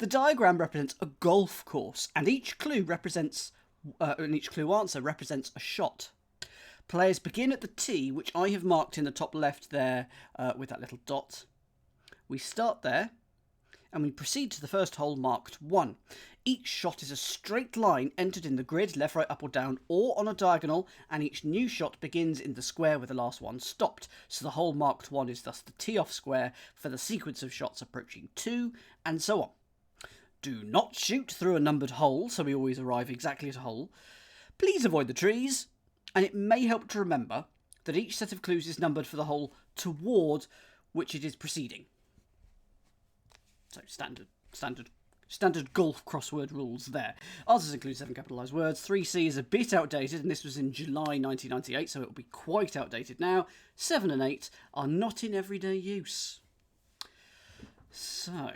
The diagram represents a golf course, and each clue answer represents a shot. Players begin at the tee, which I have marked in the top left there with that little dot. We start there, and we proceed to the first hole marked 1. Each shot is a straight line entered in the grid, left, right, up or down, or on a diagonal, and each new shot begins in the square with the last one stopped. So the hole marked 1 is thus the tee-off square for the sequence of shots approaching 2, and so on. Do not shoot through a numbered hole, so we always arrive exactly at a hole. Please avoid the trees, and it may help to remember that each set of clues is numbered for the hole toward which it is proceeding. So standard golf crossword rules there. Answers include 7 capitalised words. 3C is a bit outdated, and this was in July 1998, so it will be quite outdated now. 7 and 8 are not in everyday use. So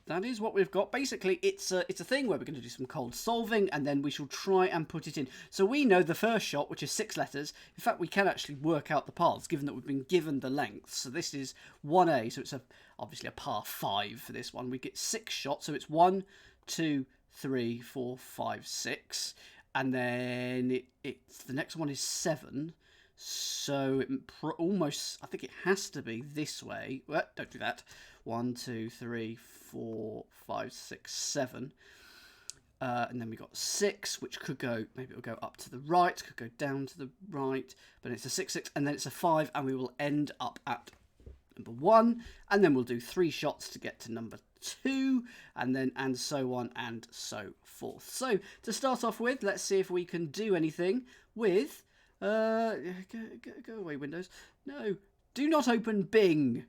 that is what we've got. Basically, it's a thing where we're going to do some cold solving, and then we shall try and put it in. So we know the first shot, which is 6 letters. In fact, we can actually work out the paths, given that we've been given the length. So this is 1A, so it's obviously a par 5 for this one. We get 6 shots, so it's 1, 2, 3, 4, 5, 6. And then the next one is 7. So it I think it has to be this way. Well, don't do that. 1, 2, 3, 4, 5, 6, 7. And then we got 6, which could go, maybe it'll go up to the right, could go down to the right, but it's a 6, 6, and then it's a 5, and we will end up at number 1, and then we'll do 3 shots to get to number 2, and so on and so forth. So to start off with, let's see if we can do anything with go away, Windows. No, do not open Bing.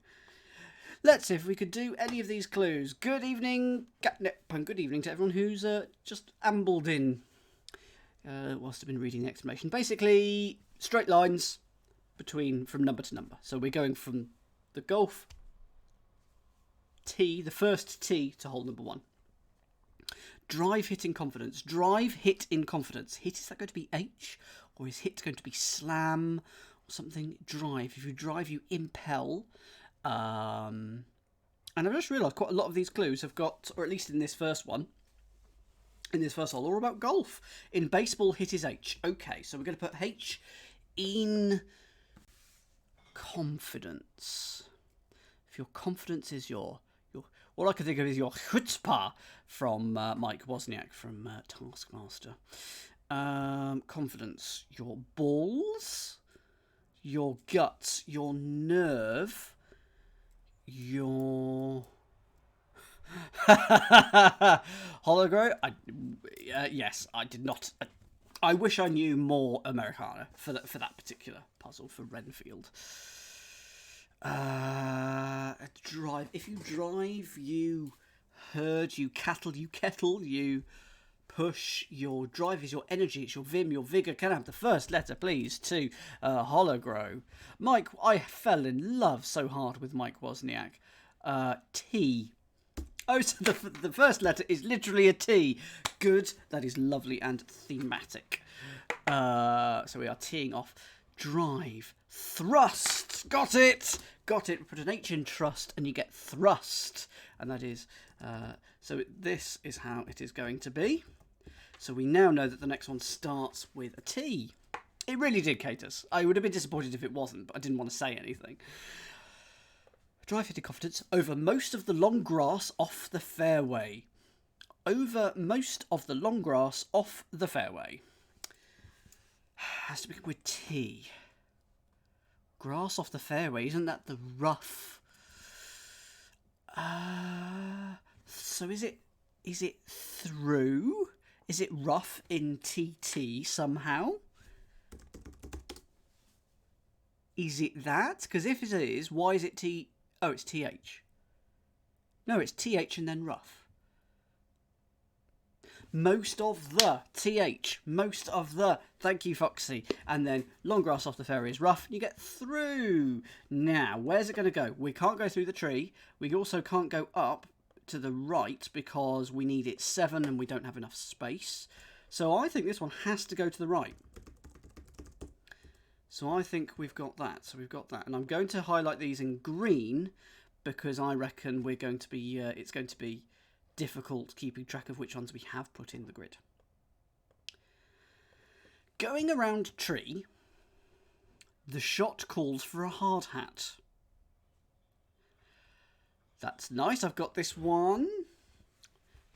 Let's see if we could do any of these clues. Good evening, Catnip, and good evening to everyone who's just ambled in whilst I've been reading the explanation. Basically, straight lines from number to number. So we're going from the golf tee, the first tee, to hole number 1. Drive, hit in confidence. Drive, hit in confidence. Hit, is that going to be H? Or is hit going to be slam? Or something? Drive. If you drive, you impel. And I've just realised quite a lot of these clues have got, or at least in this first one, in this first hole, all about golf. In baseball, hit is H. Okay, so we're going to put H in confidence. If your confidence is your all I can think of is your chutzpah from Mike Wozniak from Taskmaster. Confidence, your balls, your guts, your nerve, your Hologro. Yes, I did not. I wish I knew more Americana for that particular puzzle for Renfield. Drive. If you drive, you herd, you cattle, you kettle, you push. Your drive is your energy, it's your vim, your vigour. Can I have the first letter, please, to Hologro? Mike, I fell in love so hard with Mike Wozniak. T. Oh, so the first letter is literally a T. Good. That is lovely and thematic. So we are teeing off. Drive. Thrust. Got it. Got it. Put an H in trust and you get thrust. And that is... so this is how it is going to be. So we now know that the next one starts with a T. It really did, Catus. I would have been disappointed if it wasn't, but I didn't want to say anything. Drive, hit in confidence. Over most of the long grass off the fairway. Over most of the long grass off the fairway. Has to begin with T. Grass off the fairway, isn't that the rough? So is it through? Is it rough in TT somehow? Is it that? Because if it is, why is it T? Oh, it's TH. No, it's TH and then rough. Most of the TH. Most of the. Thank you, Foxy. And then long grass off the fairway is rough. You get through. Now, where's it going to go? We can't go through the tree. We also can't go up to the right because we need it 7 and we don't have enough space. So I think this one has to go to the right. So I think we've got that. So we've got that. And I'm going to highlight these in green because I reckon we're going to be, it's going to be difficult keeping track of which ones we have put in the grid. Going around tree, the shot calls for a hard hat. That's nice. I've got this one.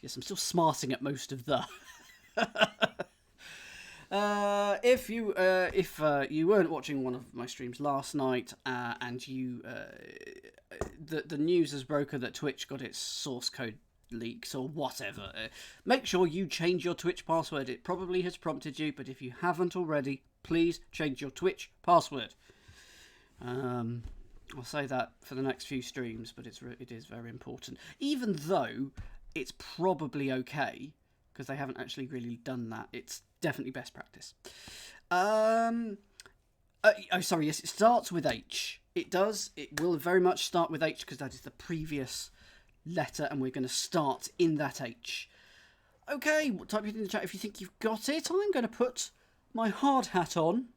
Yes, I'm still smarting at most of the. If you weren't watching one of my streams last night, and the news has broken that Twitch got its source code leaks or whatever, make sure you change your Twitch password. It probably has prompted you, but if you haven't already, please change your Twitch password. I'll say that for the next few streams, but it is very important. Even though it's probably okay, because they haven't actually really done that. It's definitely best practice. Sorry, yes, it starts with H. It does. It will very much start with H, because that is the previous letter, and we're going to start in that H. Okay, type it in the chat if you think you've got it. I'm going to put my hard hat on.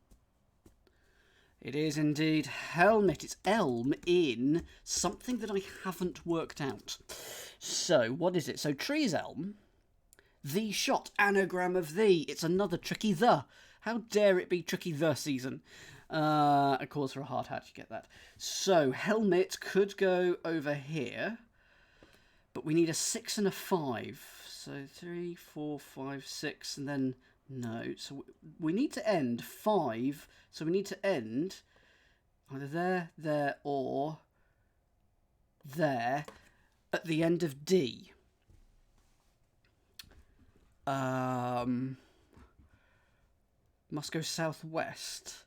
It is indeed helmet. It's elm in something that I haven't worked out. So, what is it? So, tree is elm. The shot, anagram of the. It's another tricky the. How dare it be tricky the season? A cause for a hard hat, you get that. So, helmet could go over here. But we need a 6 and a 5. So, 3, 4, 5, 6, and then... No, so we need to end 5, so we need to end either there, or there at the end of D. Must go southwest.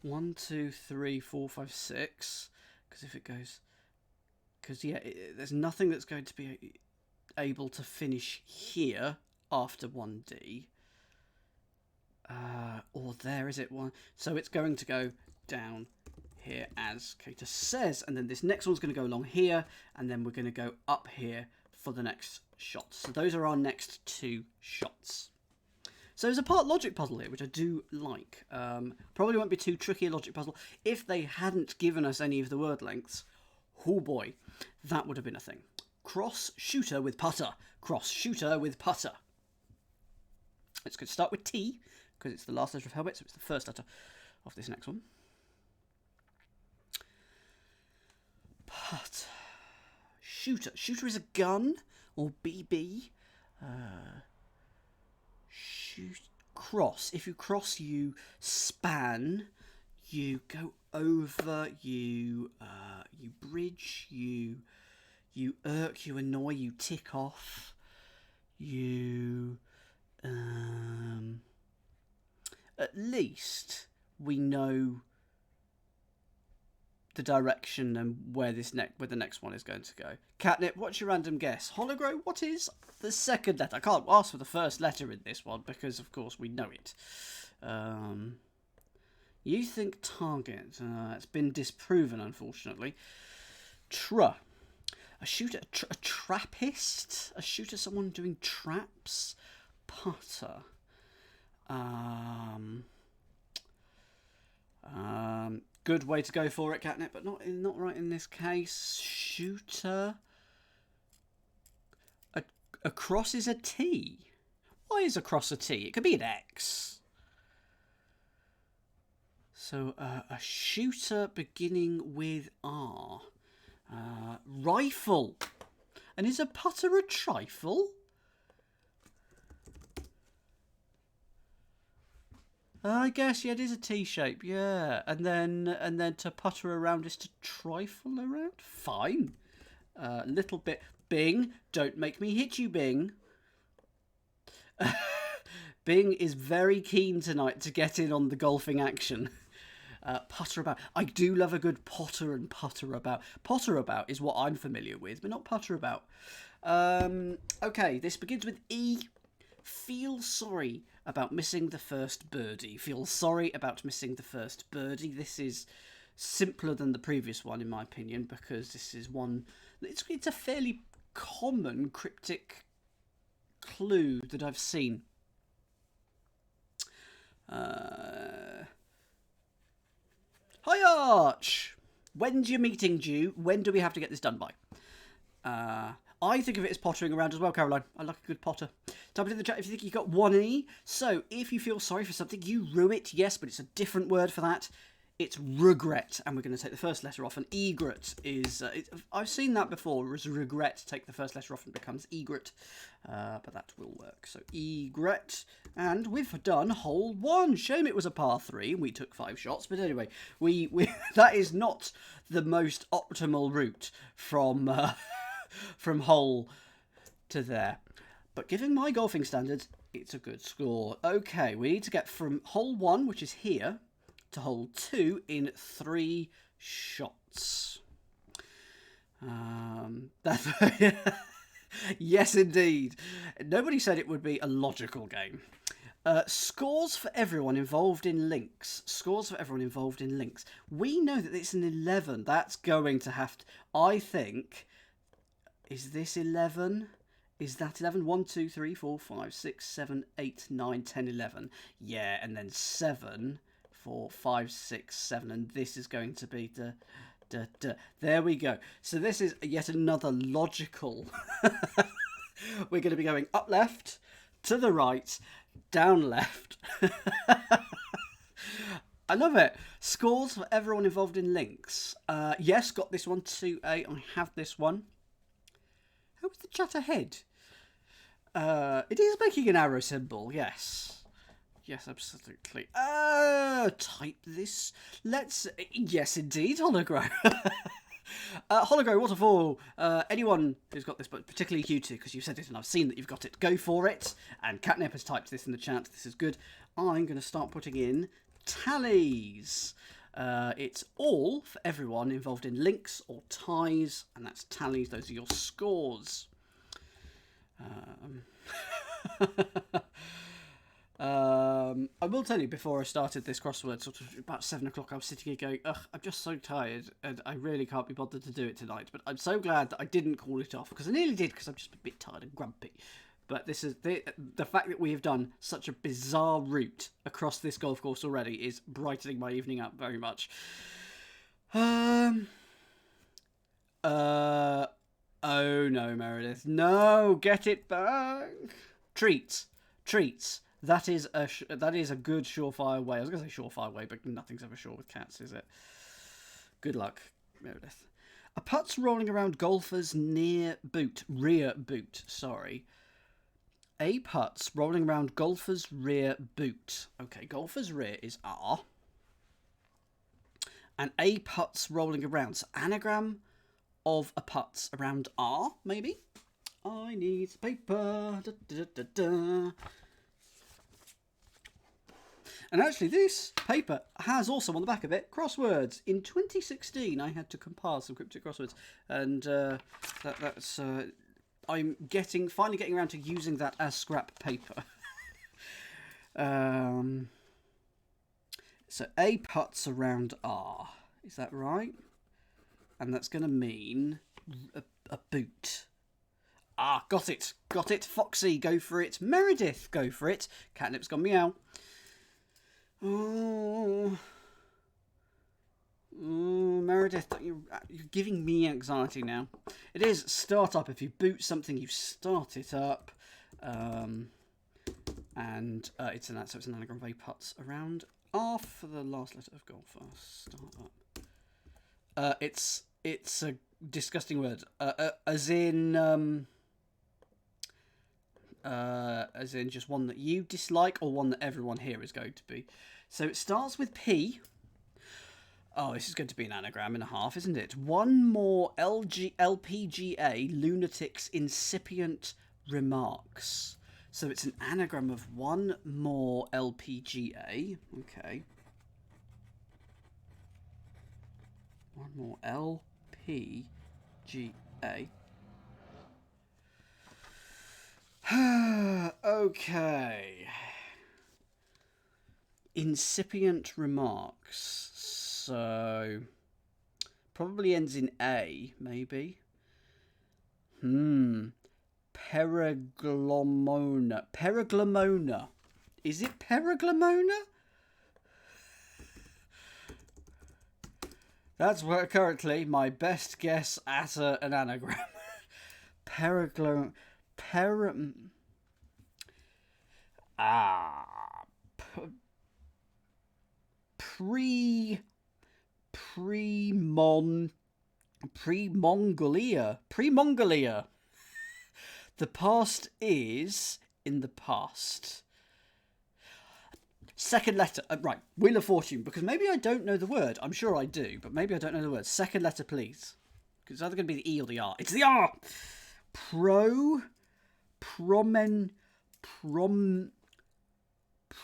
1, 2, 3, 4, 5, 6. Because if it goes... Because, yeah, there's nothing that's going to be able to finish here after 1D. Or there, is it one? So it's going to go down here, as Kater says, and then this next one's going to go along here, and then we're going to go up here for the next shot. So those are our next 2 shots. So there's a part logic puzzle here, which I do like. Probably won't be too tricky a logic puzzle. If they hadn't given us any of the word lengths, oh boy, that would have been a thing. Cross shooter with putter. Cross shooter with putter. Let's go start with T, because it's the last letter of helmet, so it's the first letter of this next one. Putter. Shooter. Shooter is a gun, or BB. Shoot. Cross. If you cross, you span, you go over, you bridge, you irk, you annoy, you tick off, you... at least we know the direction and where the next one is going to go. Catnip, what's your random guess? Hologrow, what is the second letter? I can't ask for the first letter in this one because, of course, we know it. You think target. It's been disproven, unfortunately. A shooter, a trappist? A shooter, someone doing traps? Putter. Good way to go for it, Catnip, but not right in this case. Shooter. A cross is a T. Why is a cross a T? It could be an X. So a shooter beginning with R. Rifle. And is a putter a trifle? I guess, yeah, it is a T shape, yeah. And then to putter around is to trifle around? Fine. Little bit. Bing, don't make me hit you, Bing. Bing is very keen tonight to get in on the golfing action. Putter about. I do love a good potter and putter about. Potter about is what I'm familiar with, but not putter about. Okay, this begins with E. Feel sorry about missing the first birdie. Feel sorry about missing the first birdie. This is simpler than the previous one, in my opinion, because this is one... It's a fairly common cryptic clue that I've seen. Hi, Arch! When's your meeting due? When do we have to get this done by? I think of it as pottering around as well, Caroline. I like a good potter. Type it in the chat if you think you got one E. So, if you feel sorry for something, you rue it, yes, but it's a different word for that. It's regret, and we're going to take the first letter off. And egret is... I've seen that before, as regret, take the first letter off and it becomes egret. But that will work. So, egret. And we've done hole 1. Shame it was a par 3, and we took 5 shots. But anyway, we that is not the most optimal route from... from hole to there. But given my golfing standards, it's a good score. Okay, we need to get from hole 1, which is here, to hole 2 in 3 shots. Yes, indeed. Nobody said it would be a logical game. Scores for everyone involved in links. Scores for everyone involved in links. We know that it's an 11. That's going to have to... I think... Is this 11? Is that 11? 1, 2, 3, 4, 5, 6, 7, 8, 9, 10, 11. Yeah, and then 7, 4, 5, 6, 7. And this is going to be There we go. So this is yet another logical... We're going to be going up left, to the right, down left. I love it. Scores for everyone involved in links. Yes, got this one, 2A. I have this one. How is the chat ahead? It is making an arrow symbol, yes. Yes, absolutely. Type this. Let's... Yes, indeed, Hologrow. Hologrow, Waterfall. Anyone who's got this, but particularly you two, because you've said it and I've seen that you've got it, go for it. And Catnip has typed this in the chat. This is good. I'm going to start putting in tallies. It's all for everyone involved in links or ties, and that's tallies. Those are your scores. I will tell you, before I started this crossword, sort of about 7 o'clock, I was sitting here going, ugh, I'm just so tired, and I really can't be bothered to do it tonight. But I'm so glad that I didn't call it off, because I nearly did, because I'm just a bit tired and grumpy. But this is the fact that we have done such a bizarre route across this golf course already is brightening my evening up very much. Oh no, Meredith. No, get it back. Treats. That is a good surefire way. I was going to say surefire way, but nothing's ever sure with cats, is it? Good luck, Meredith. A putt's rolling around golfer's rear boot. Sorry. A putt's rolling around golfer's rear boot. Okay, golfer's rear is R. And a putt's rolling around. So anagram of a putt's around R, maybe? I need paper. Da, da, da, da. And actually, this paper has also on the back of it crosswords. In 2016, I had to compile some cryptic crosswords. And that's... I'm finally getting around to using that as scrap paper. So A putts around R. Is that right? And that's going to mean a boot. Ah, got it. Foxy, go for it. Meredith, go for it. Catnip's gone meow. Oh, Meredith, you're giving me anxiety now. It is start up. If you boot something, you start it up. And it's an anagram of A putts around R for the last letter of golf. Start up. It's a disgusting word. As in just one that you dislike, or one that everyone here is going to be. So it starts with P. Oh, this is going to be an anagram and a half, isn't it? One more LPGA, lunatics incipient remarks. So it's an anagram of one more LPGA. Okay. One more LPGA. Okay. Incipient remarks. So, probably ends in A, maybe. Periglamona. Is it Periglamona? That's currently my best guess at an anagram. Periglo... Per... Ah... Pre... Pre-Mon... Pre-Mongolia. Pre-Mongolia. The past is in the past. Second letter. Right. Wheel of Fortune. Because maybe I don't know the word. I'm sure I do. But maybe I don't know the word. Second letter, please. Because it's either going to be the E or the R. It's the R!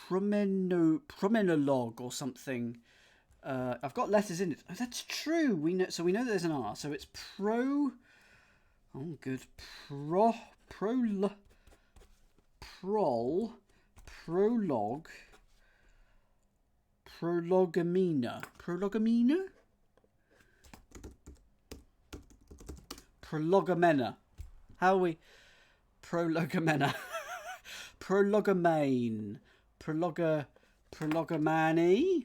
Promenologue or something. I've got letters in it. Oh, that's true. We know that there's an R. So it's pro. Oh, good. Prologue. Prologamina. Prologamena. How are we? Prologamena. Prologamane. Prologamani.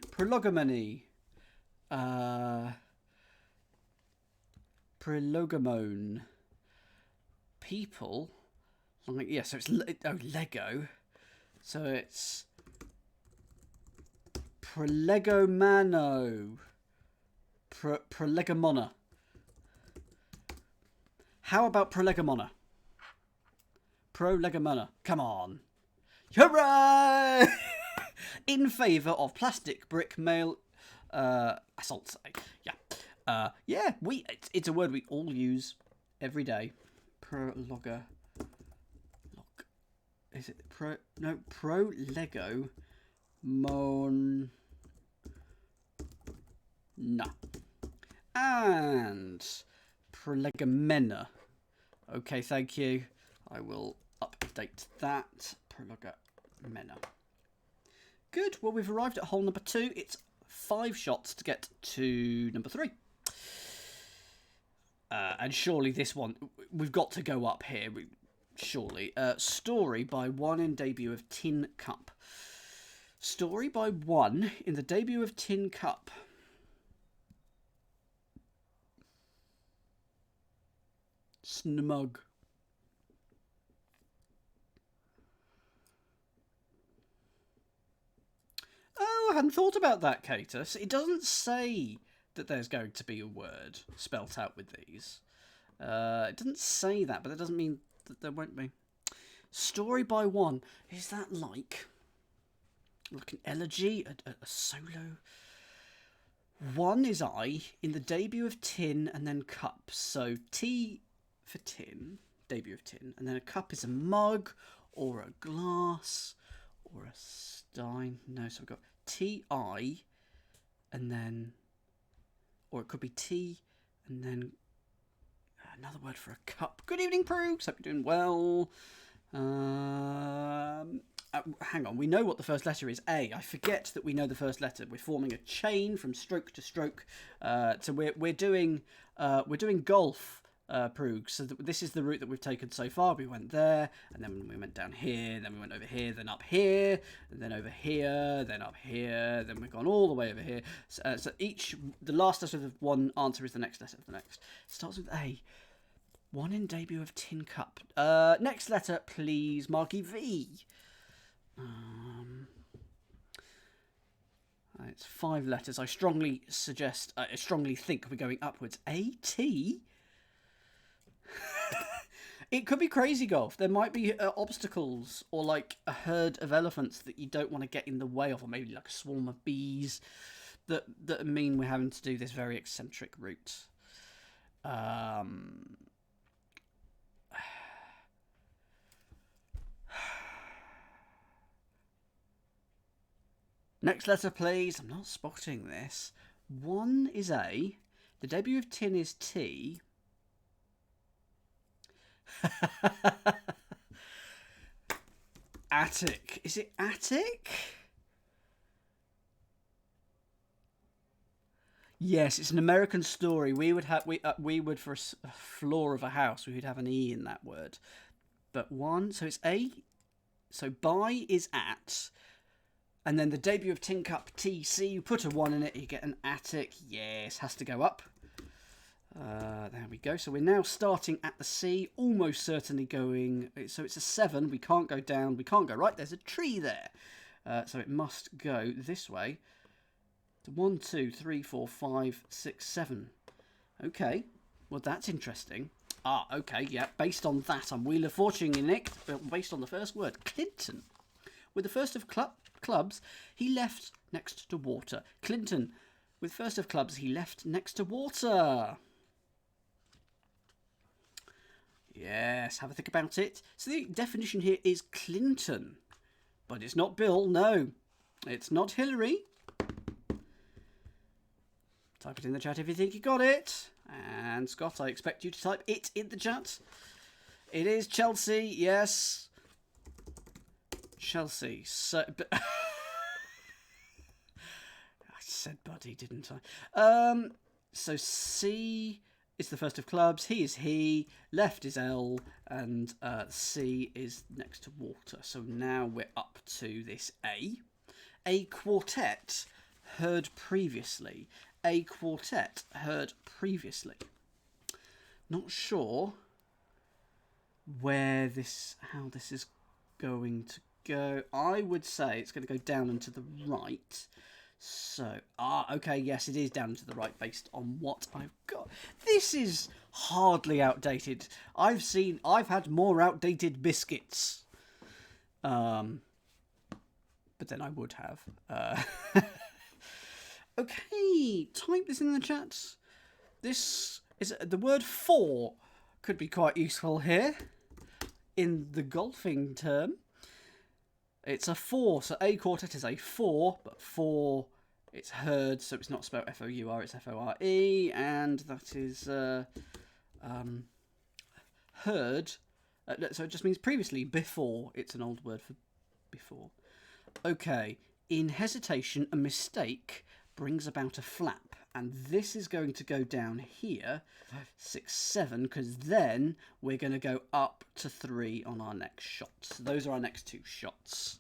Prologamone. People. Like, yeah, so it's Lego. So it's Prolegomano. Prolegomona. How about Prolegomona? Prolegomona. Come on. Hooray! In favour of plastic brick male assault. Yeah. Yeah, it's a word we all use every day. Prologa. Is it pro Lego Mon No. And Prolegomena. Okay, thank you. I will update that. Prolegomena. Good. Well, we've arrived at hole number 2. It's 5 shots to get to number 3. And surely this one, we've got to go up here. Surely. Story by One in debut of Tin Cup. Story by One in the debut of Tin Cup. Smug. Oh, I hadn't thought about that, Catus. It doesn't say that there's going to be a word spelt out with these. It doesn't say that, but that doesn't mean that there won't be. Story by One. Is that like an elegy? A solo? One is I in the debut of Tin and then Cup. So T for Tin, debut of Tin, and then a cup is a mug or a glass or a stein. No, so we've got T-I and then, or it could be T and then another word for a cup. Good evening, Proogs. Hope you're doing well. Hang on, we know what the first letter is. A. I forget that we know the first letter. We're forming a chain from stroke to stroke. So we're doing golf, Proogs. So this is the route that we've taken so far. We went there, and then we went down here, then we went over here, then up here, and then over here, then up here, then we've gone all the way over here. So the last letter of one answer is the next letter of the next. It starts with A. One in debut of Tin Cup. Next letter, please, Marky V. It's 5 letters. I strongly think we're going upwards. A-T? It could be crazy golf. There might be obstacles or like a herd of elephants that you don't want to get in the way of, or maybe like a swarm of bees that mean we're having to do this very eccentric route. Next letter, please. I'm not spotting this. One is A. The debut of Tin is T. Attic. Is it attic? Yes, it's an American story. We would for a floor of a house, we would have an E in that word. But one, so it's A. So by is at. And then the debut of Tin Cup TC, you put a 1 in it, you get an attic. Yes, has to go up. There we go. So we're now starting at the C, almost certainly going. So it's a 7. We can't go down. We can't go right. There's a tree there. So it must go this way. 1, 2, 3, 4, 5, 6, 7. Okay. Well, that's interesting. Ah, okay. Yeah. Based on that, I'm Wheel of Fortune, Nick. Based on the first word, Clinton. With the first of clubs, he left next to water. Clinton. With first of clubs, he left next to water. Yes, have a think about it. So the definition here is Clinton. But it's not Bill, no. It's not Hillary. Type it in the chat if you think you got it. And Scott, I expect you to type it in the chat. It is Chelsea, yes. Chelsea. So, I said buddy, didn't I? So C is the first of clubs. He is he. Left is L. And C is next to water. So now we're up to this A. A quartet heard previously. A quartet heard previously. Not sure how this is going to go. I would say it's going to go down and to the right. So, okay, yes, it is down to the right based on what I've got. This is hardly outdated. I've had more outdated biscuits. But then I would have. Okay, type this in the chat. This is the word for could be quite useful here in the golfing term. It's a 4, so A quartet is a 4, but 4, it's heard, so it's not spelled F-O-U-R, it's F-O-R-E, and that is heard, so it just means previously, before, it's an old word for before. Okay, in hesitation, a mistake brings about a flap, and this is going to go down here, 6, 7, because then we're going to go up to 3 on our next shot. So those are our next 2 shots.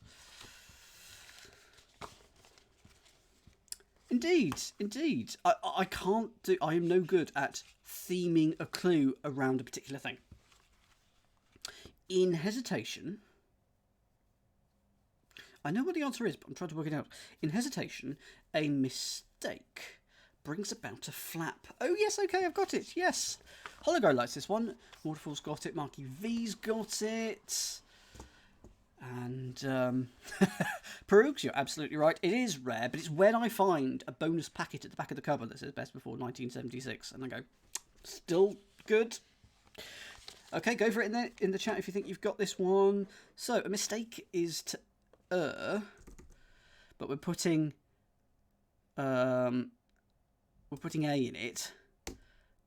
Indeed, indeed. I can't do. I am no good at theming a clue around a particular thing. In hesitation, I know what the answer is, but I'm trying to work it out. In hesitation, a mistake brings about a flap. Oh, yes, okay, I've got it. Yes. Hologrow likes this one. Waterfall's got it. Marky V's got it. And Perugs, you're absolutely right. It is rare, but it's when I find a bonus packet at the back of the cover that says best before 1976. And I go, still good. Okay, go for it in the chat if you think you've got this one. So, a mistake is to but we're putting A in it,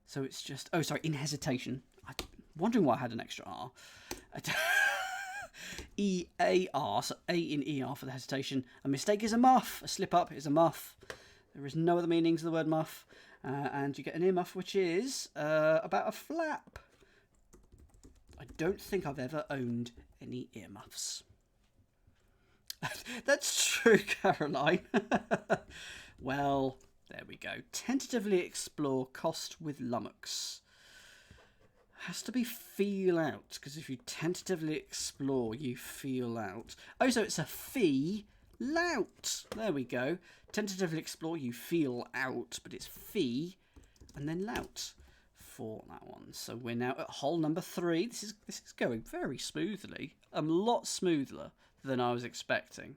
so it's just in hesitation. I'm wondering why I had an extra R. E-A-R, so A in E-R for the hesitation. A mistake is a muff. A slip up is a muff. There is no other meaning to the word muff, and you get an earmuff, which is about a flap. I don't think I've ever owned any earmuffs. That's true, Caroline. Well, there we go. Tentatively explore cost with lummox. Has to be feel out, because if you tentatively explore, you feel out. Oh, so it's a fee lout. There we go. Tentatively explore, you feel out, but it's fee and then lout for that one. So we're now at hole number 3. This is going very smoothly. A lot smoother than I was expecting.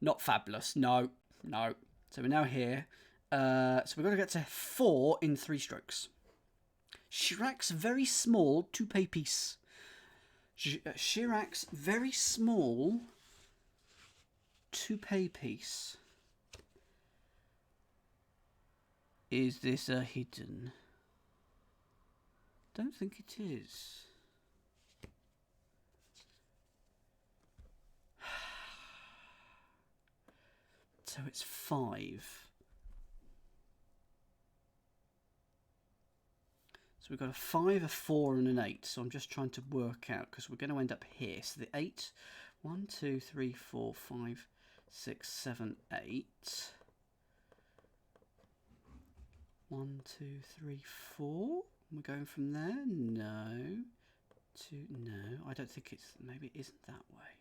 Not fabulous. No. So we're now here. So we've got to get to 4 in 3 strokes. Chirac's very small toupee piece. Chirac's very small toupee piece. Is this a hidden? Don't think it is. So it's 5. So we've got a 5, a 4 and an 8. So I'm just trying to work out, because we're going to end up here. So the 8, 1, 2, 3, 4, 5, 6, 7, 8. 1, 2, 3, 4. We're going from there. No. 2. No, I don't think it's. Maybe it isn't that way.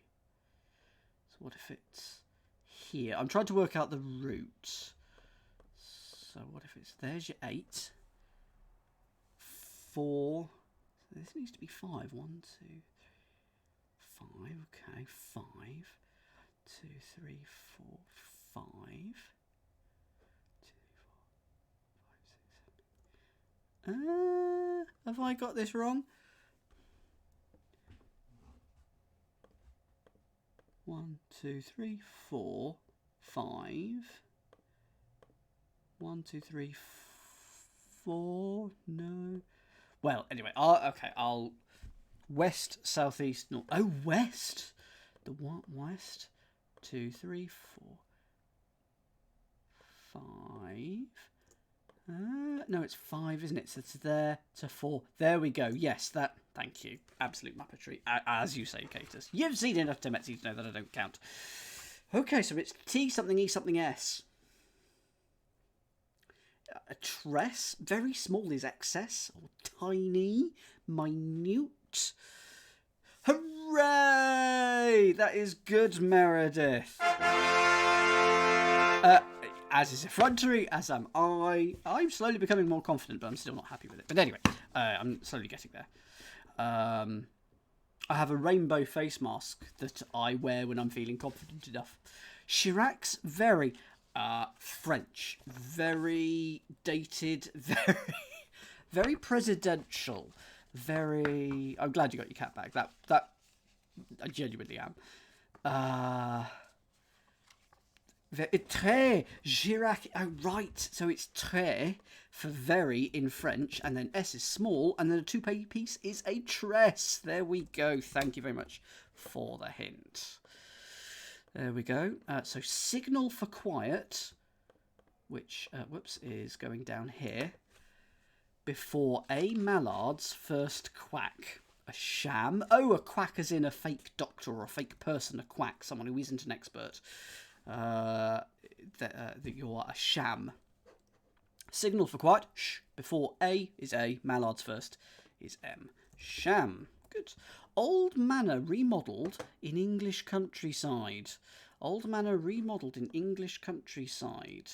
So what if it's here? I'm trying to work out the route. So what if it's. There's your 8. 4. So this needs to be 5. 1, 2, 3, 5. Okay, 5. 2, 3, 4, 5. 2, 4, 5, 6, 7. Have I got this wrong? 1, 2, 3, 4, 5. 1, 2, 3, 4. No. Well, anyway, I'll west, southeast, north. Oh, west. The what? West. 2, 3, 4, 5. No, it's 5, isn't it? So it's there to 4. There we go. Yes, that. Thank you. Absolute muppetry, as you say, Catus. You've seen enough Demetzi to know that I don't count. Okay, so it's T something E something S. A tress, very small is excess, or tiny, minute. Hooray! That is good, Meredith. As is effrontery, as am I. I'm slowly becoming more confident, but I'm still not happy with it. But anyway, I'm slowly getting there. I have a rainbow face mask that I wear when I'm feeling confident enough. Chirac's very French, very dated, very presidential, very. I'm glad you got your cat back. That I genuinely am. Très Chirac. Oh right, so it's très for very in French, and then S is small, and then a toupee piece is a tress. There we go. Thank you very much for the hint. There we go. So signal for quiet, which is going down here before a mallard's first quack. A sham. Oh, a quack as in a fake doctor or a fake person. A quack, someone who isn't an expert. That you're a sham. Signal for quiet. Shh. Before A is A. Mallard's first is M. Sham. Good. Old manor remodelled in English countryside. Old manor remodelled in English countryside.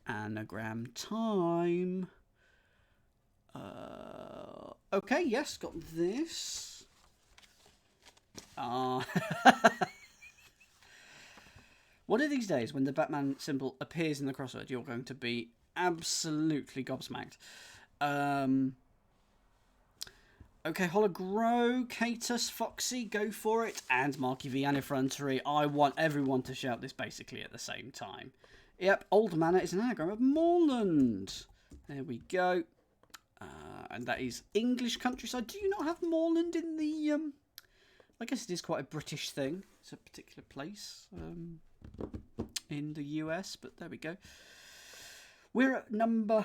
Anagram time. Okay, yes, got this. One of these days, when the Batman symbol appears in the crossword, you're going to be absolutely gobsmacked. Okay, Hologrow, Catus, Foxy, go for it, and Marky V and Effrontery. I want everyone to shout this basically at the same time. Yep, Old Manor is an anagram of moorland. There we go. And that is English countryside. Do you not have moorland in the... I guess it is quite a British thing. It's a particular place in the US, but there we go. We're at number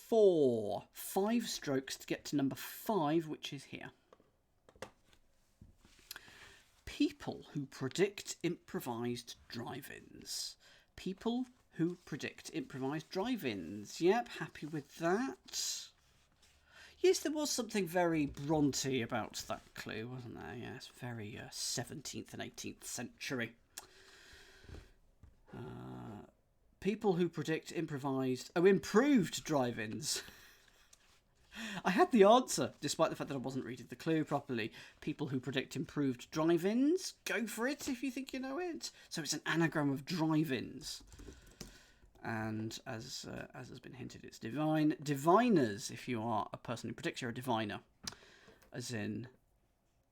4. 5 strokes to get to number 5, which is here. People who predict improvised drive-ins. People who predict improvised drive-ins. Yep, happy with that. Yes, there was something very Bronte about that clue, wasn't there? Yes, very 17th and 18th century. People who predict improvised... Oh, improved drive-ins. I had the answer, despite the fact that I wasn't reading the clue properly. People who predict improved drive-ins. Go for it if you think you know it. So it's an anagram of drive-ins. And as has been hinted, it's divine. Diviners, if you are a person who predicts, you're a diviner. As in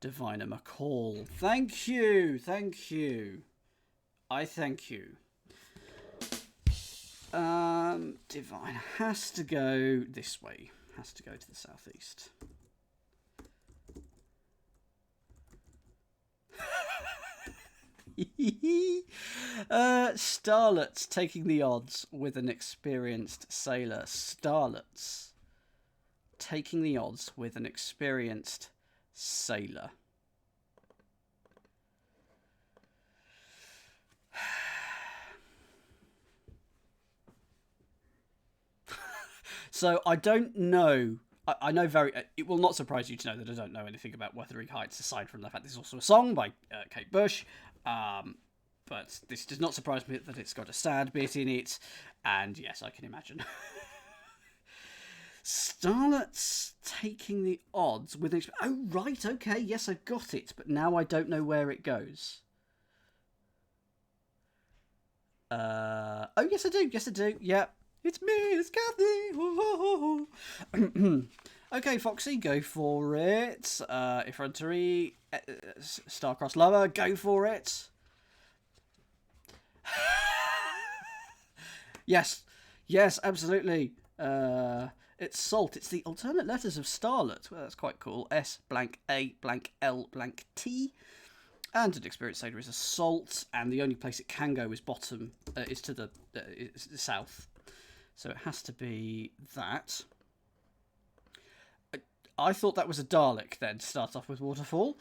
Diviner McCall. Thank you. Thank you. I thank you. Divine has to go this way. Has to go to the southeast. Starlets taking the odds with an experienced sailor. Starlets taking the odds with an experienced sailor. So I don't know. I know very. It will not surprise you to know that I don't know anything about Wuthering Heights aside from the fact there's also a song by Kate Bush. But this does not surprise me that it's got a sad bit in it, and yes, I can imagine. Starlet's taking the odds with... Oh, right, okay, yes, I've got it, but now I don't know where it goes. Oh, yes, I do, yeah. It's me, it's Kathy. Okay, Foxy, go for it. Effrontery, Star-Crossed Lover, go for it. Yes, absolutely. It's Salt. It's the alternate letters of Starlet. Well, that's quite cool. S blank A blank L blank T. And an experienced sailor is a Salt, and the only place it can go is bottom, is to the south. So it has to be that. I thought that was a Dalek then, to start off with Waterfall.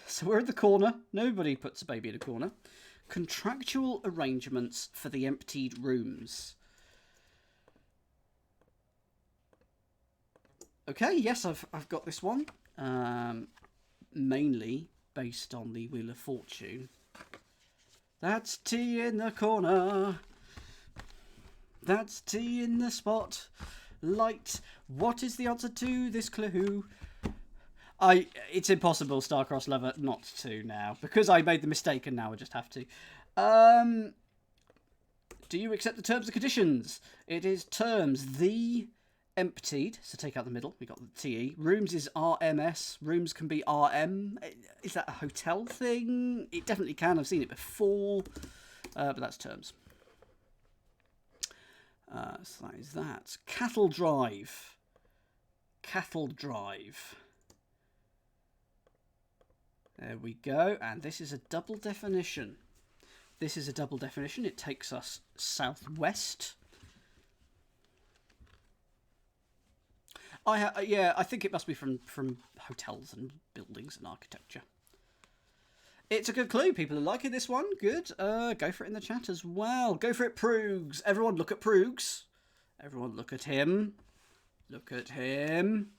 So we're in the corner. Nobody puts a baby in a corner. Contractual arrangements for the emptied rooms. Okay, yes, I've got this one. Mainly based on the Wheel of Fortune. That's tea in the corner. That's tea in the spot. Light. What is the answer to this clue? It's impossible, Star-Crossed Lover, not to now. Because I made the mistake and now I just have to. Do you accept the terms and conditions? It is terms. The emptied, so take out the middle. We got the TE. Rooms is RMS. Rooms can be RM. Is that a hotel thing? It definitely can. I've seen it before. But that's terms. So that is that. Cattle Drive. Cattle Drive. There we go. And this is a double definition. This is a double definition. It takes us southwest. Yeah, I think it must be from hotels and buildings and architecture. It's a good clue. People are liking this one. Good. Go for it in the chat as well. Go for it, Proogs. Everyone look at Proogs. Everyone look at him. Look at him.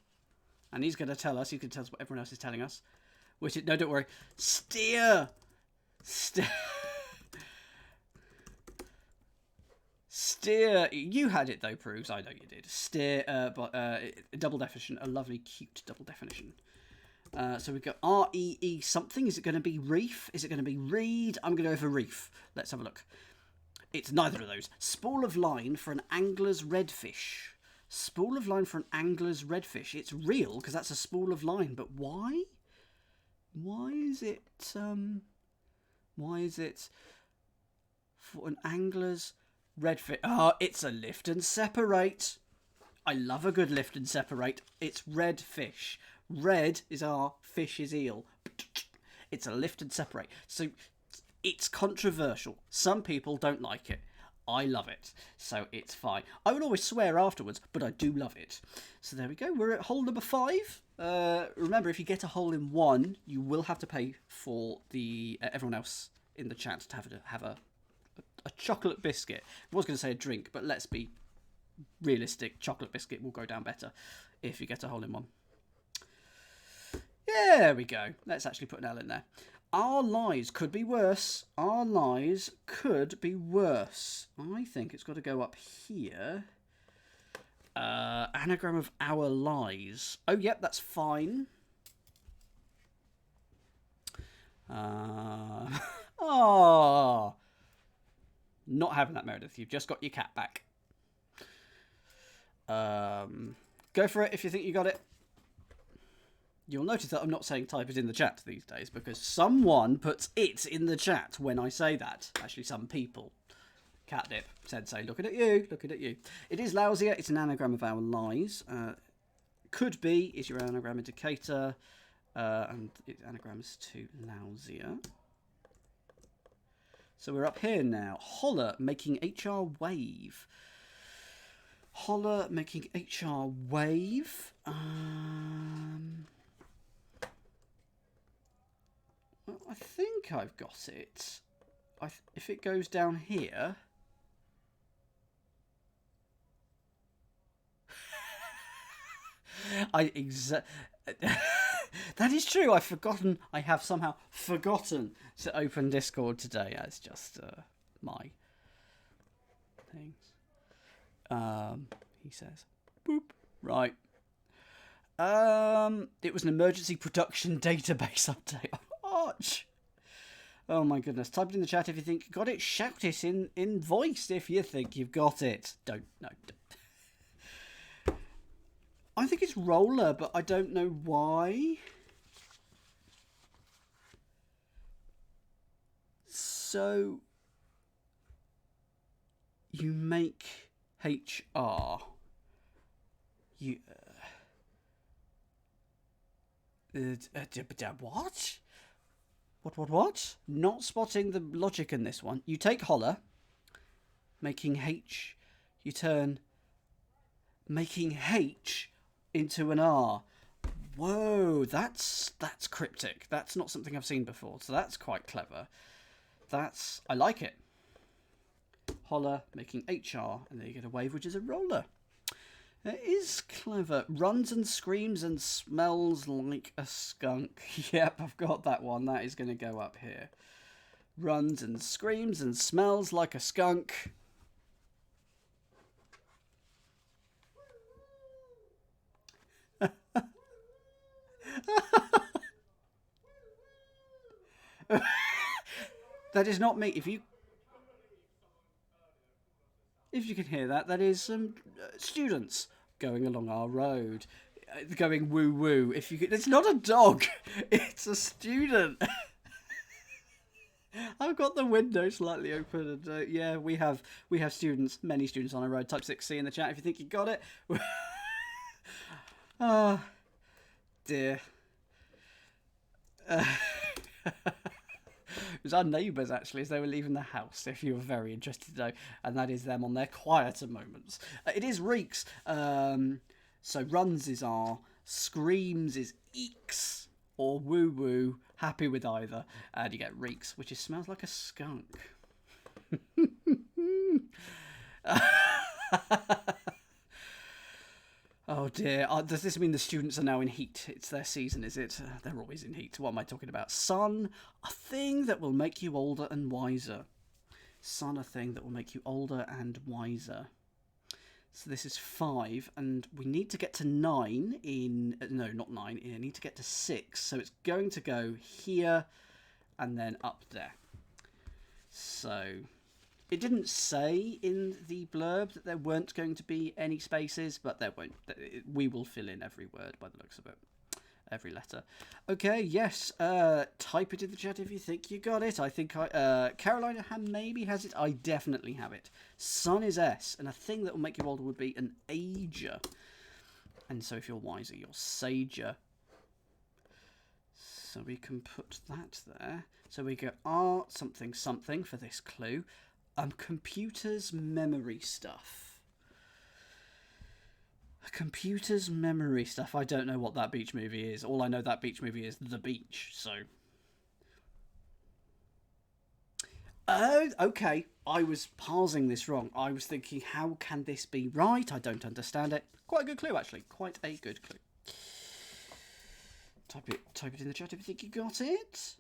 And he's going to tell us. He can tell us what everyone else is telling us. Which is, no, don't worry. Steer. Steer. You had it though, Proogs. I know you did. Steer, double definition. A lovely, cute double definition. So we've got R-E-E something. Is it going to be reef? Is it going to be reed? I'm going to go for reef. Let's have a look. It's neither of those. Spool of line for an angler's redfish. Spool of line for an angler's redfish. It's real because that's a spool of line. But why? Why is it for an angler's redfish? Oh, it's a lift and separate. I love a good lift and separate. It's red fish. Red is our fish is eel. It's a lift and separate. So it's controversial. Some people don't like it. I love it. So it's fine. I would always swear afterwards, but I do love it. So there we go. We're at hole number 5. Remember, if you get a hole in 1, you will have to pay for the everyone else in the chat to have a chocolate biscuit. I was going to say a drink, but let's be realistic. Chocolate biscuit will go down better if you get a hole in 1. Yeah, there we go. Let's actually put an L in there. Our lives could be worse. Our lives could be worse. I think it's got to go up here. Anagram of our lies. Oh, yep, that's fine. Oh, not having that, Meredith. You've just got your cat back. Go for it if you think you got it. You'll notice that I'm not saying type it in the chat these days because someone puts it in the chat when I say that. Actually, some people. Catnip, Sensei, looking at you, looking at you. It is lousier. It's an anagram of our lies. Could be is your anagram indicator. And it anagrams to lousier. So we're up here now. Holler making HR wave. Holler making HR wave. Well, I think I've got it. If it goes down here... That is true. I have somehow forgotten to open Discord today. It's just my things. He says, boop. Right. It was an emergency production database update. Arch. Oh my goodness. Type it in the chat if you think you got it. Shout it in voice if you think you've got it. Don't. I think it's roller, but I don't know why. So you make HR. You what? What? Not spotting the logic in this one. You take holler, making H, you turn making H into an R. Whoa, that's cryptic. That's not something I've seen before, so that's quite clever. I like it. Holler, making HR, and then you get a wave, which is a roller. It is clever. Runs and screams and smells like a skunk. Yep, I've got that one. That is going to go up here. Runs and screams and smells like a skunk. That is not me. If you can hear that, that is some students going along our road, going woo woo. It's not a dog, it's a student. I've got the window slightly open, and yeah, we have students, many students on our road. Type 6C in the chat if you think you got it. Oh dear. It was our neighbours, actually, as they were leaving the house, if you were very interested to know. And that is them on their quieter moments. It is reeks. So runs is R, screams is eeks, or woo-woo, happy with either. And you get reeks, which smells like a skunk. Oh dear. Does this mean the students are now in heat? It's their season, is it? They're always in heat. What am I talking about? Sun, a thing that will make you older and wiser. Sun, a thing that will make you older and wiser. So this is 5, and we need to get to 9 in... No, not 9. I need to get to 6. So it's going to go here and then up there. So... It didn't say in the blurb that there weren't going to be any spaces, but there won't. We will fill in every word by the looks of it. Every letter. Okay, yes. Type it in the chat if you think you got it. I think Carolina maybe has it. I definitely have it. Sun is S, and a thing that will make you older would be an ager. And so if you're wiser, you're sager. So we can put that there. So we go R something something for this clue. Computers memory stuff. Computers memory stuff. I don't know what that beach movie is. All I know that beach movie is The Beach. So. Oh, okay. I was parsing this wrong. I was thinking, how can this be right? I don't understand it. Quite a good clue, actually. Quite a good clue. Type it in the chat if you think you got it.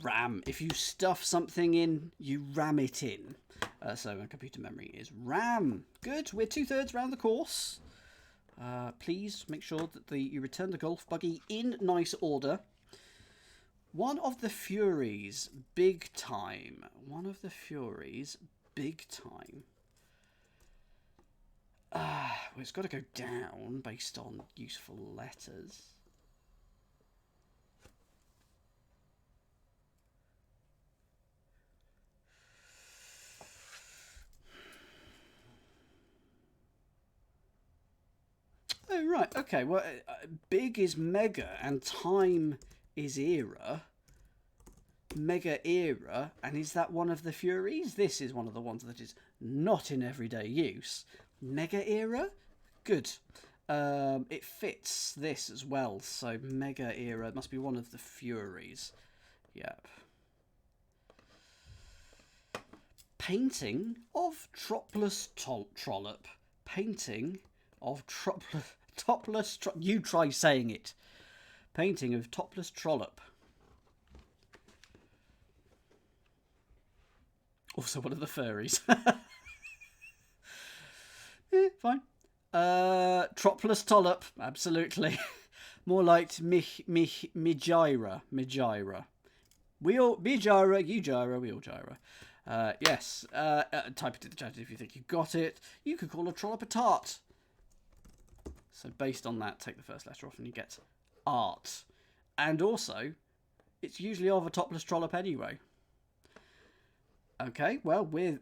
RAM. If you stuff something in, you ram it in. So a computer memory is RAM. Good. We're 2/3 round the course. Please make sure that you return the golf buggy in nice order. One of the Furies, big time. One of the Furies, big time. Well, it's got to go down based on useful letters. Oh, right, okay, well, big is mega and time is era. Mega era, and is that one of the Furies? This is one of the ones that is not in everyday use. Mega era? Good. It fits this as well, so mega era must be one of the Furies. Yep. painting of topless trollop. Painting of topless. You try saying it. Painting of topless trollop. Also one of the furries. Fine. Tropless Tollop, absolutely. More like Mijira. We all Mijira, you gyra, we all gyra. Yes. Type it in the chat if you think you got it. You could call a trollop a tart. So based on that, take the first letter off and you get art. And also, it's usually of a topless trollop anyway. Okay, well, we're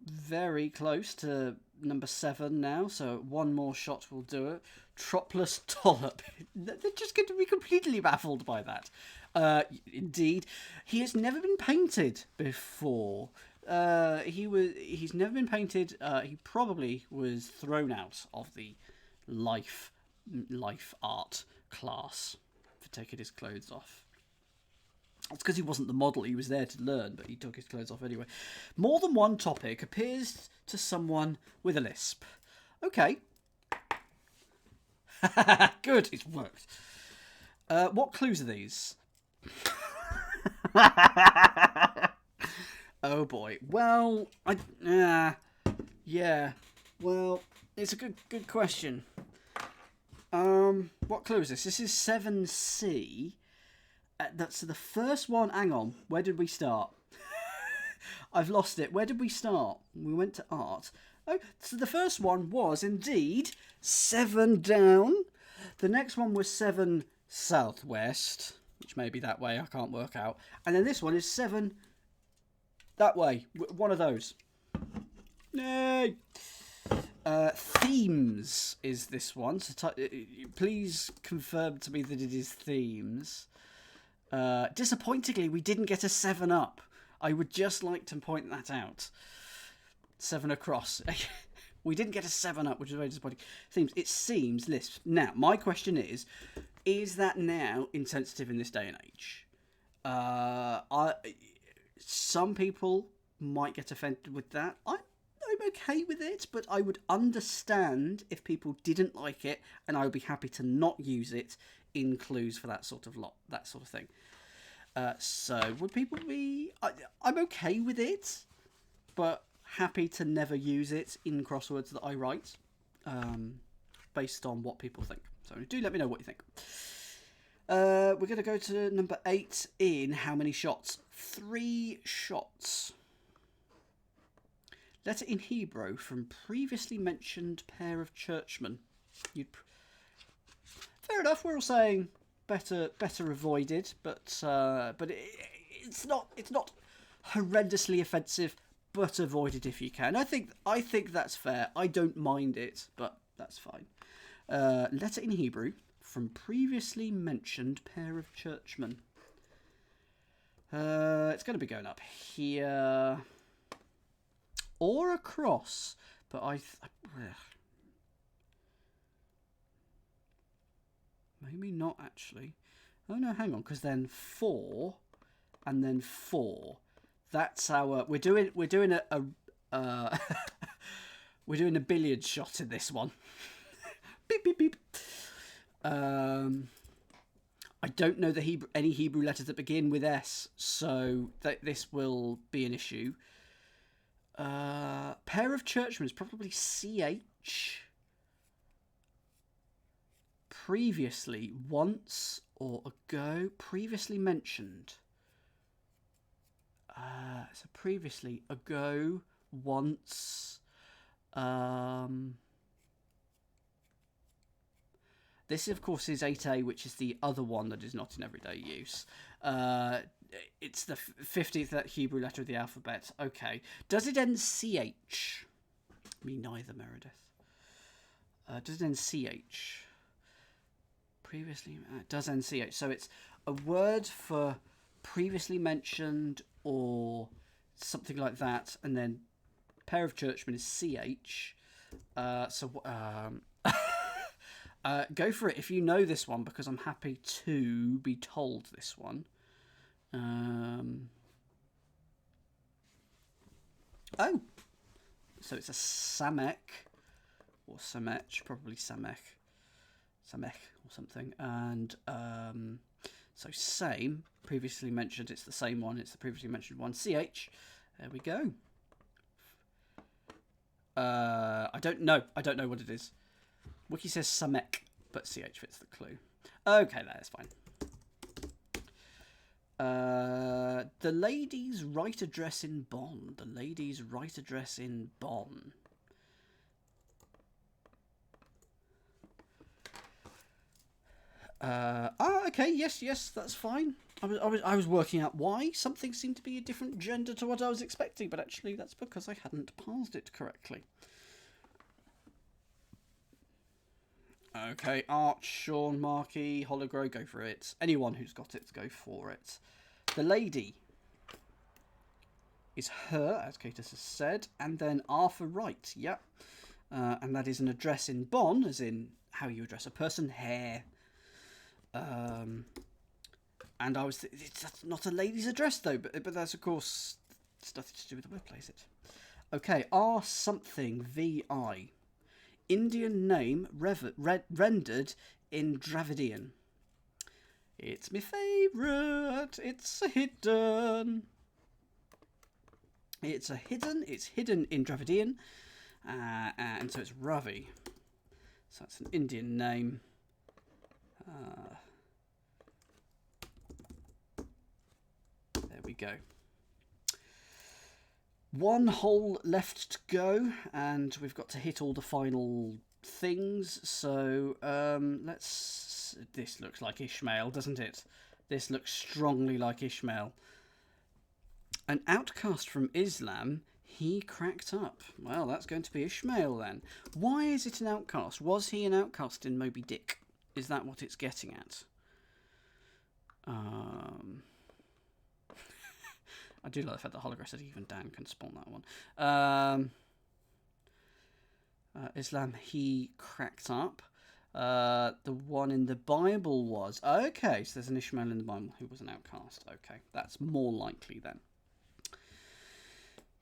very close to number 7 now, so one more shot will do it. Tropless Tollop. They're just going to be completely baffled by that. Indeed. He has never been painted before. He's never been painted. He probably was thrown out of the life art class for taking his clothes off. It's because he wasn't the model. He was there to learn, but he took his clothes off anyway. More than one topic appears to someone with a lisp. Okay. Good, it's worked. What clues are these? Oh boy. Well, yeah. Well, it's a good question. What clue is this? This is 7C. That's the first one. Hang on. Where did we start? I've lost it. Where did we start? We went to art. Oh, so the first one was indeed 7 down. The next one was 7 southwest, which may be that way. I can't work out. And then this one is 7 that way. One of those. Yay! Themes is this one. So please confirm to me that it is themes. Disappointingly, we didn't get a 7 up. I would just like to point that out. 7 across. We didn't get a 7 up, which is very disappointing. Themes. It seems lisp. Now, my question is that now insensitive in this day and age? Some people might get offended with that. I'm okay with it, but I would understand if people didn't like it, and I would be happy to not use it in clues for that sort of thing. So would people be? I'm okay with it, but happy to never use it in crosswords that I write, based on what people think. So do let me know what you think. We're going to go to number 8 in how many shots? 3 shots. Letter in Hebrew from previously mentioned pair of churchmen. Fair enough. We're all saying better avoided, but it's not horrendously offensive. But avoid it if you can. I think that's fair. I don't mind it, but that's fine. Letter in Hebrew from previously mentioned pair of churchmen. It's going to be going up here or across, but maybe not actually. Oh no, hang on, because then 4 and then 4. That's our. We're doing a we're doing a billiard shot in this one. Beep beep beep. I don't know any Hebrew letters that begin with S, so this will be an issue. Pair of churchmen is probably CH. Previously, once or ago, previously mentioned. So previously, ago, once. This, of course, is 8A, which is the other one that is not in everyday use. It's the 50th Hebrew letter of the alphabet. Okay. Does it end CH? Me neither, Meredith. Does it end CH? Previously, it does end CH. So it's a word for previously mentioned or something like that, and then pair of churchmen is CH. Go for it if you know this one, because I'm happy to be told this one. Oh, so it's a Samek or Samech, probably Samek or something. And so same, previously mentioned, it's the same one. It's the previously mentioned one. CH. There we go. I don't know what it is. Wiki says Samek, but CH fits the clue. Okay, that's fine. The lady's right address in Bonn. The lady's right address in Bonn. Okay, yes, that's fine. I was working out why something seemed to be a different gender to what I was expecting, but actually that's because I hadn't parsed it correctly. Okay, Arch, Sean, Marky, Hologro, go for it. Anyone who's got it, go for it. The lady is her, as Katus has said, and then Arthur Wright, yep. And that is an address in Bonn, as in how you address a person, hair. And I was it's not a lady's address though, but that's of course it's nothing to do with the workplace. It. Okay, R something VI. Indian name rendered in Dravidian. It's my favourite. It's a hidden. It's hidden in Dravidian. And so it's Ravi. So that's an Indian name. There we go. One hole left to go, and we've got to hit all the final things. So let's. This looks like Ishmael, doesn't it? This looks strongly like Ishmael. An outcast from Islam. He cracked up. Well, that's going to be Ishmael then. Why is it an outcast? Was he an outcast in Moby Dick? Is that what it's getting at? I do like the fact that Hologram said even Dan can spawn that one. Islam, he cracked up. The one in the Bible was... Okay, so there's an Ishmael in the Bible who was an outcast. Okay, that's more likely then.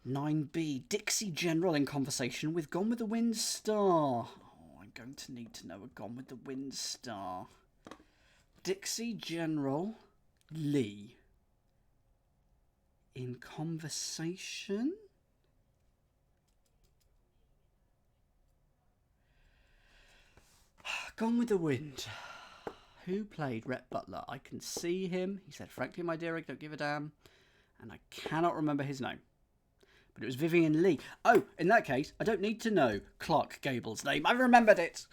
9B, Dixie General in conversation with Gone with the Wind Star. Oh, I'm going to need to know a Gone with the Wind Star. Dixie General Lee. In conversation? Gone with the Wind. Who played Rhett Butler? I can see him. He said, frankly, my dear, I don't give a damn. And I cannot remember his name. But it was Vivian Lee. Oh, in that case, I don't need to know Clark Gable's name. I remembered it.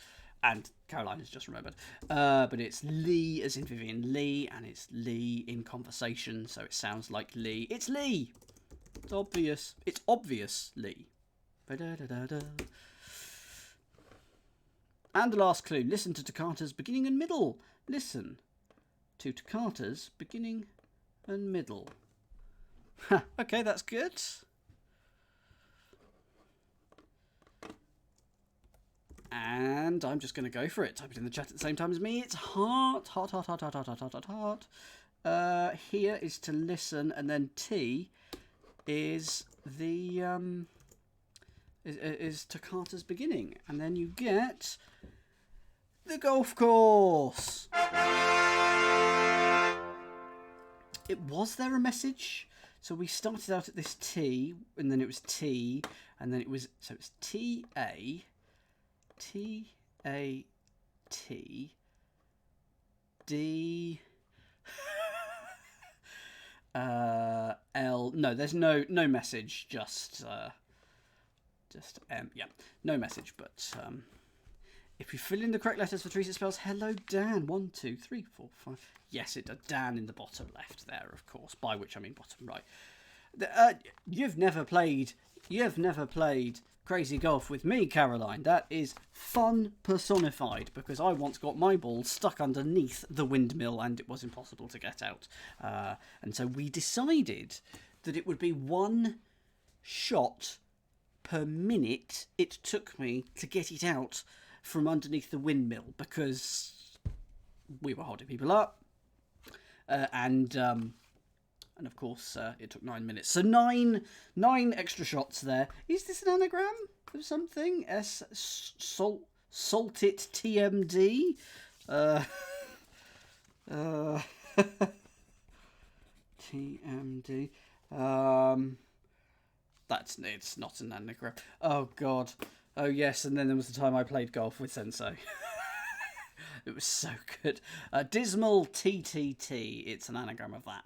And Caroline has just remembered. But it's Lee as in Vivian Lee. And it's Lee in conversation. So it sounds like Lee. It's Lee. It's obvious. It's obvious Lee. Ba-da-da-da-da. And the last clue. Listen to Toccata's beginning and middle. Listen to Toccata's beginning and middle. Okay, that's good. And I'm just going to go for it. Type it in the chat at the same time as me. It's heart. Here is to listen, and then T is the is Toccata's beginning, and then you get the golf course. Was there a message? So we started out at this T, and then it was T, and then it was T-A. T-A-T D L. No, there's no message. Just yeah, no message. But if you fill in the correct letters for Teresa spells hello Dan. 1, 2, 3, 4, 5. Yes, it does. Dan in the bottom left there, of course. By which I mean bottom right. You've never played Crazy Golf with me, Caroline. That is fun personified, because I once got my ball stuck underneath the windmill and it was impossible to get out. And so we decided that it would be one shot per minute it took me to get it out from underneath the windmill, because we were holding people up. And And of course, it took 9 minutes. So nine extra shots there. Is this an anagram of something? Saltit TMD? TMD. It's not an anagram. Oh, God. Oh, yes, and then there was the time I played golf with Sensei. It was so good. Dismal TTT. It's an anagram of that.